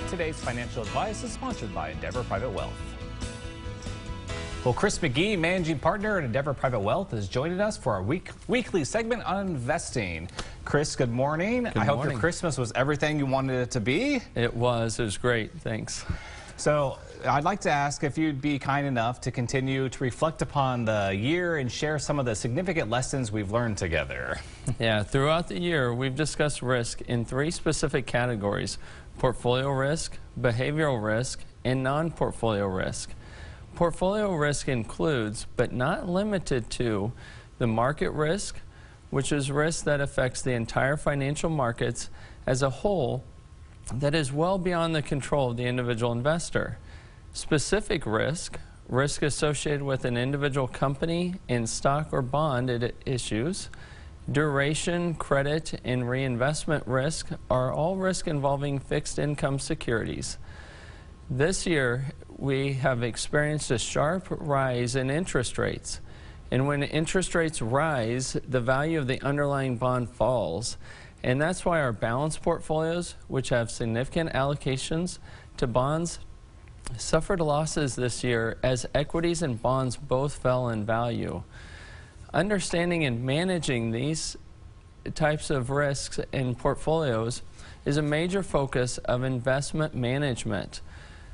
Today's financial advice is sponsored by Endeavor Private Wealth. Well, Chris McGee, managing partner at Endeavor Private Wealth, is joining us for our weekly segment on investing. Chris, good morning. I hope your Christmas was everything you wanted it to be. It was great. Thanks. So I'd like to ask if you'd be kind enough to continue to reflect upon the year and share some of the significant lessons we've learned together. Yeah, throughout the year, we've discussed risk in 3 specific categories: portfolio risk, behavioral risk, and non-portfolio risk. Portfolio risk includes, but not limited to, the market risk, which is risk that affects the entire financial markets as a whole that is well beyond the control of the individual investor. Specific risk, risk associated with an individual company in stock or bond it issues. Duration, credit, and reinvestment risk are all risk involving fixed income securities. This year, we have experienced a sharp rise in interest rates. And when interest rates rise, the value of the underlying bond falls. And that's why our balanced portfolios, which have significant allocations to bonds, suffered losses this year as equities and bonds both fell in value. Understanding and managing these types of risks in portfolios is a major focus of investment management.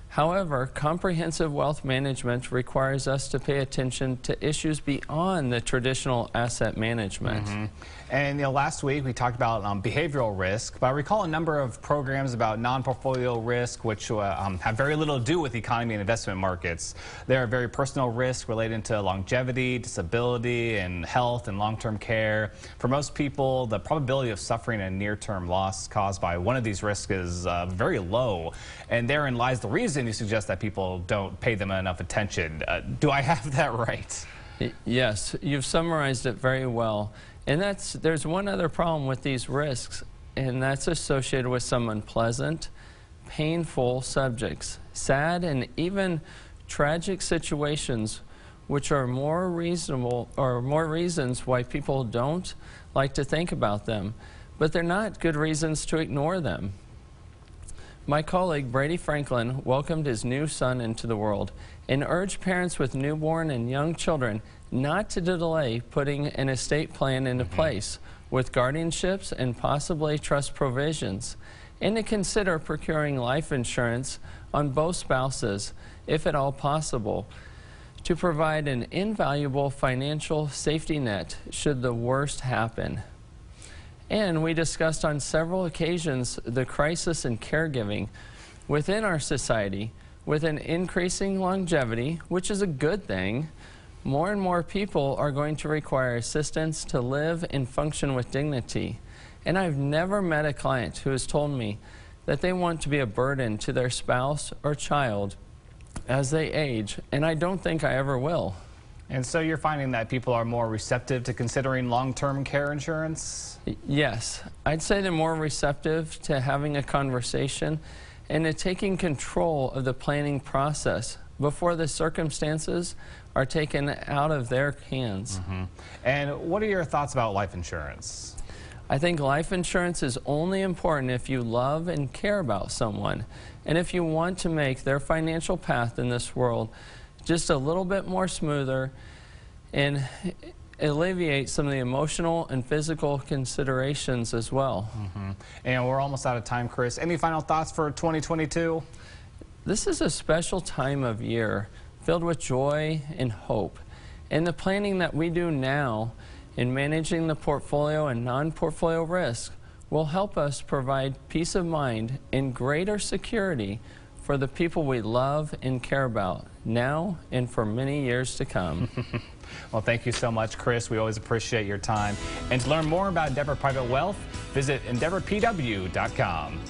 However, comprehensive wealth management requires us to pay attention to issues beyond the traditional asset management. And last week we talked about behavioral risk, but I recall a number of programs about non-portfolio risk which have very little to do with the economy and investment markets. They are very personal risks related to longevity, disability, and health and long-term care. For most people, the probability of suffering a near-term loss caused by one of these risks is very low, and therein lies the reason you suggest that people don't pay them enough attention. Do I have that right? Yes, you've summarized it very well. And there's one other problem with these risks, and that's associated with some unpleasant, painful subjects, sad and even tragic situations, which are more reasonable or more reasons why people don't like to think about them. But they're not good reasons to ignore them. My colleague Brady Franklin welcomed his new son into the world and urged parents with newborn and young children not to delay putting an estate plan into place with guardianships and possibly trust provisions, and to consider procuring life insurance on both spouses, if at all possible, to provide an invaluable financial safety net should the worst happen. And we discussed on several occasions the crisis in caregiving within our society. With an increasing longevity, which is a good thing, more and more people are going to require assistance to live and function with dignity. And I've never met a client who has told me that they want to be a burden to their spouse or child as they age, and I don't think I ever will. And so you're finding that people are more receptive to considering long-term care insurance? Yes, I'd say they're more receptive to having a conversation and to taking control of the planning process before the circumstances are taken out of their hands. And what are your thoughts about life insurance? I think life insurance is only important if you love and care about someone, and if you want to make their financial path in this world just a little bit more smoother and alleviate some of the emotional and physical considerations as well. And we're almost out of time, Chris. Any final thoughts for 2022? This is a special time of year filled with joy and hope. And the planning that we do now in managing the portfolio and non-portfolio risk will help us provide peace of mind and greater security for the people we love and care about now and for many years to come. Well, thank you so much, Chris. We always appreciate your time. And to learn more about Endeavor Private Wealth, visit EndeavorPW.com.